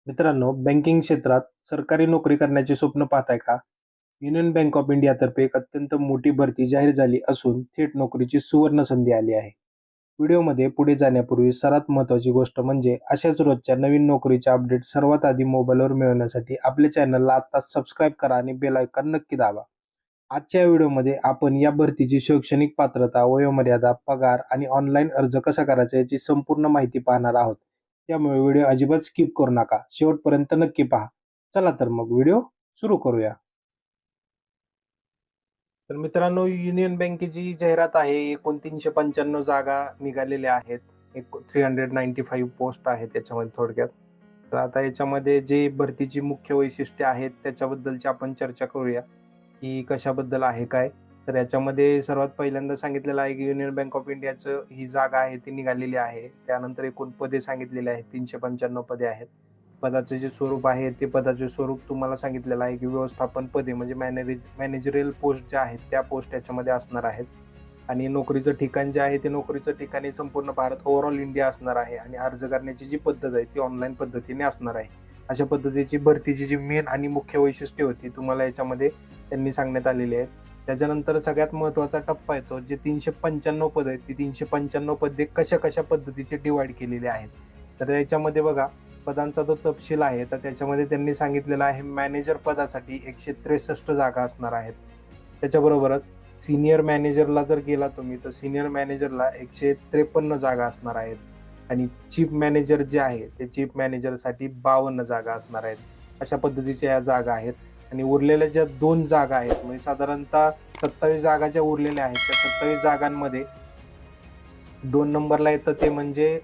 मित्रांनो, बँकिंग क्षेत्रात सरकारी नोकरी करण्याचे स्वप्न पाहताय का? युनियन बँक ऑफ इंडियातर्फे एक अत्यंत मोठी भरती जाहीर झाली असून थेट नोकरीची सुवर्ण संधी आली आहे. व्हिडिओमध्ये पुढे जाण्यापूर्वी सर्वात महत्त्वाची गोष्ट म्हणजे अशाच रोजच्या नवीन नोकरीच्या अपडेट सर्वात आधी मोबाईलवर मिळवण्यासाठी आपल्या चॅनलला आत्ताच सबस्क्राईब करा आणि बेल आयकॉन नक्की दाबा. आजच्या या व्हिडिओमध्ये आपण या भरतीची शैक्षणिक पात्रता, वयोमर्यादा, पगार आणि ऑनलाईन अर्ज कसा करायचा याची संपूर्ण माहिती पाहणार आहोत. त्यामुळे व्हिडिओ अजिबात स्किप करू नका. शेवटपर्यंत नक्की पहा. चला तर मग व्हिडिओ सुरू करूया. तर मित्रांनो, युनियन बँकेची जाहिरात आहे. एकूण 395 जागा निघालेल्या आहेत. एक 395 पोस्ट आहेत त्याच्यामध्ये थोडक्यात. तर आता याच्यामध्ये जे भरतीची मुख्य वैशिष्ट्ये आहेत त्याच्याबद्दलची आपण चर्चा करूया, की कशाबद्दल आहे काय. तर याच्यामध्ये सर्वात पहिल्यांदा सांगितलेलं आहे की युनियन बँक ऑफ इंडियाचं ही जागा आहे ती निघालेली आहे. त्यानंतर एकूण पदे सांगितलेली आहेत, 395 पदे आहेत. पदाचे जे स्वरूप आहे ते पदाचे स्वरूप तुम्हाला सांगितलेलं आहे की व्यवस्थापन पदे म्हणजे मॅनेजरियल पोस्ट ज्या आहेत त्या पोस्ट याच्यामध्ये असणार आहेत. आणि नोकरीचं ठिकाण जे आहे ते नोकरीचं ठिकाणी संपूर्ण भारत ओव्हरऑल इंडिया असणार आहे आणि अर्ज करण्याची जी पद्धत आहे ती ऑनलाईन पद्धतीने असणार आहे. अशा पद्धतीची भरतीची जी मेन आणि मुख्य वैशिष्ट्ये होती तुम्हाला याच्यामध्ये त्यांनी सांगण्यात आलेली आहेत. त्याच्यानंतर सगळ्यात महत्त्वाचा टप्पा येतो, जे 395 पद आहेत ती 395 पदे कशा कशा पद्धतीचे डिवाइड केलेली आहेत. तर याच्यामध्ये बघा, पदांचा जो तपशील आहे तर त्याच्यामध्ये त्यांनी सांगितलेला आहे मॅनेजर पदासाठी 163 जागा असणार आहेत. त्याच्याबरोबरच सीनियर मॅनेजरला जर गेला तुम्ही तर सीनियर मॅनेजरला 153 जागा असणार आहेत. आणि चीफ मॅनेजर जे आहे ते चीफ मॅनेजरसाठी 52 जागा असणार आहेत. अशा पद्धतीच्या या जागा आहेत. आणि उरलेल्या ज्या 2 जागा आहेत म्हणजे साधारणतः 27 जागा ज्या उरलेल्या आहेत त्या 27 जागांमध्ये 2 नंबरला येतं ते म्हणजे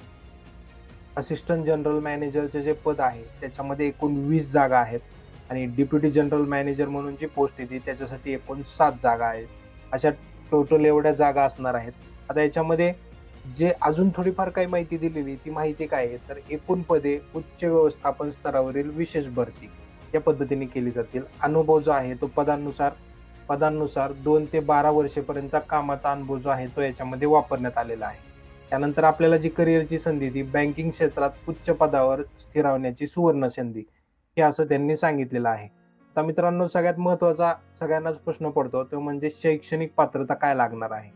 असिस्टंट जनरल मॅनेजरचे जे पद आहे त्याच्यामध्ये एकूण 20 जागा आहेत. आणि डेप्युटी जनरल मॅनेजर म्हणून जी पोस्ट येते त्याच्यासाठी एकूण 7 जागा आहेत. अशा टोटल एवढ्या जागा असणार आहेत. आता याच्यामध्ये जे अजून थोडीफार काही माहिती दिलेली ती माहिती काय आहे तर एकूण पदे उच्च व्यवस्थापन स्तरावरील विशेष भरती या पद्धतीने केली जातील. अनुभव जो आहे तो पदांनुसार 2 ते 12 वर्षेपर्यंतचा कामाचा अनुभव जो आहे तो याच्यामध्ये वापरण्यात आलेला आहे. त्यानंतर आपल्याला जी करिअरची संधी ती बँकिंग क्षेत्रात उच्च पदावर स्थिरावण्याची सुवर्ण संधी हे असं त्यांनी सांगितलेलं आहे. आता मित्रांनो, सगळ्यात महत्त्वाचा सगळ्यांनाच प्रश्न पडतो तो म्हणजे शैक्षणिक पात्रता काय लागणार आहे.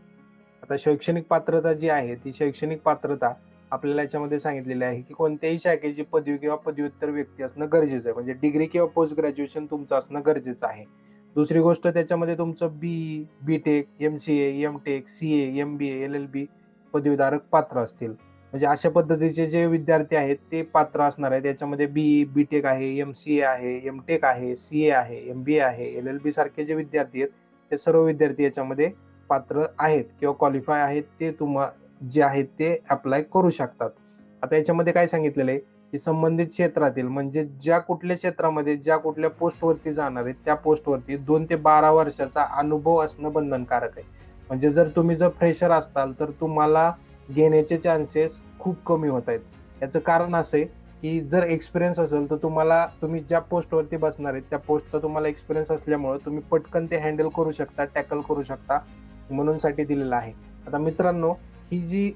आता शैक्षणिक पात्रता जी आहे ती शैक्षणिक पात्रता आपल्याला याच्यामध्ये सांगितलेली आहे की कोणत्याही शाखेची पदवी किंवा पदव्युत्तर व्यक्ती असणं गरजेचं आहे. म्हणजे डिग्री किंवा पोस्ट ग्रॅज्युएशन तुमचं असणं गरजेचं आहे. दुसरी गोष्ट, त्याच्यामध्ये तुमचं B tech, MCA, M.Tech, CA, MBA, LLB पदवीधारक पात्र असतील. म्हणजे अशा पद्धतीचे जे विद्यार्थी आहेत ते पात्र असणार आहेत. याच्यामध्ये बी टेक आहे, MCA आहे, M.Tech आहे, CA आहे, MBA आहे, LLB सारखे जे विद्यार्थी आहेत ते सर्व विद्यार्थी याच्यामध्ये पात्र आहेत किंवा क्वालिफाय आहेत. ते जे आहेत ते अप्लाय करू शकतात. आता याच्यामध्ये काय सांगितलेलं आहे की संबंधित क्षेत्रातील म्हणजे ज्या कुठल्या क्षेत्रामध्ये ज्या कुठल्या पोस्टवरती जाणार आहेत त्या पोस्टवरती 2 ते 12 वर्षाचा अनुभव असणं बंधनकारक आहे. म्हणजे जर तुम्ही फ्रेशर असाल तर तुम्हाला घेण्याचे चान्सेस खूप कमी होत आहेत. याचं कारण असं आहे की जर एक्सपिरियन्स असेल तर तुम्ही ज्या पोस्टवरती बसणार आहेत त्या पोस्टचा तुम्हाला एक्सपिरियन्स असल्यामुळे तुम्ही पटकन ते हँडल करू शकता, टॅकल करू शकता, म्हणून साठी दिलेलं आहे. आता मित्रांनो, ही जी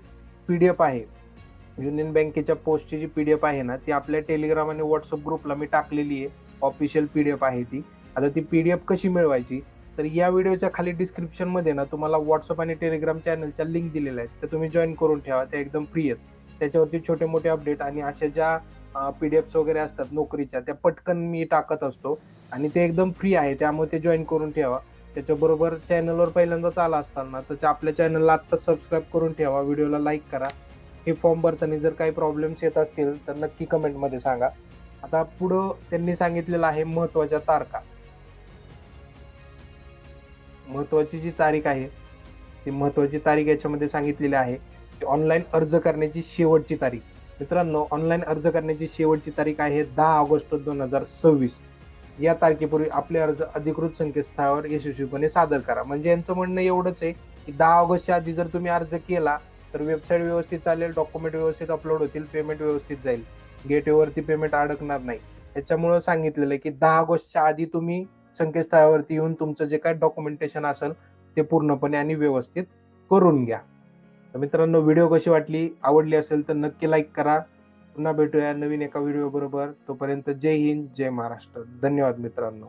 PDF आहे युनियन बँकेच्या पोस्टची जी PDF आहे ना ती आपल्या टेलिग्राम आणि व्हॉट्सअप ग्रुपला मी टाकलेली आहे. ऑफिशियल PDF आहे ती. आता ती PDF कशी मिळवायची तर या व्हिडिओच्या खाली डिस्क्रिप्शनमध्ये ना तुम्हाला व्हॉट्सअप आणि टेलिग्राम चॅनलच्या लिंक दिलेल्या आहेत. तर तुम्ही जॉईन करून ठेवा, त्या एकदम फ्री आहेत. त्याच्यावरती छोटे मोठे अपडेट आणि अशा ज्या PDFs वगैरे असतात नोकरीच्या त्या पटकन मी टाकत असतो आणि ते एकदम फ्री आहे. त्यामुळे ते जॉईन करून ठेवा. त्याच्याबरोबर चॅनलवर पहिल्यांदाच आला असताना तर आपल्या चॅनलला आत्ता सबस्क्राईब करून ठेवा, व्हिडिओला लाईक करा. हे फॉर्म भरताना जर काही प्रॉब्लेम्स येत असतील तर नक्की कमेंटमध्ये सांगा. आता पुढं त्यांनी सांगितलेलं आहे महत्त्वाच्या तारखा. महत्त्वाची जी तारीख आहे ती महत्त्वाची तारीख याच्यामध्ये सांगितलेली आहे की ऑनलाईन अर्ज करण्याची शेवटची तारीख. मित्रांनो, ऑनलाईन अर्ज करण्याची शेवटची तारीख आहे 10 ऑगस्ट 2026. या तारखेपूर्वी आपले अर्ज अधिकृत संकेतस्थळावर यशस्वीपणे सादर करा. म्हणजे यांचं म्हणणं एवढंच आहे की 10 ऑगस्टच्या आधी जर तुम्ही अर्ज केला तर वेबसाईट व्यवस्थित चालेल, डॉक्युमेंट व्यवस्थित अपलोड होतील, पेमेंट व्यवस्थित जाईल, गेटवेवरती पेमेंट अडकणार नाही. त्याच्यामुळं सांगितलेलं आहे की 10 ऑगस्टच्या आधी तुम्ही संकेतस्थळावरती येऊन तुमचं जे काही डॉक्युमेंटेशन असेल ते पूर्णपणे आणि व्यवस्थित करून घ्या. तर मित्रांनो, व्हिडिओ कशी वाटली, आवडली असेल तर नक्की लाईक करा, पुन्हा भेटूया नवीन एका व्हिडिओ बरोबर. तोपर्यंत जय हिंद, जय महाराष्ट्र. धन्यवाद मित्रांनो.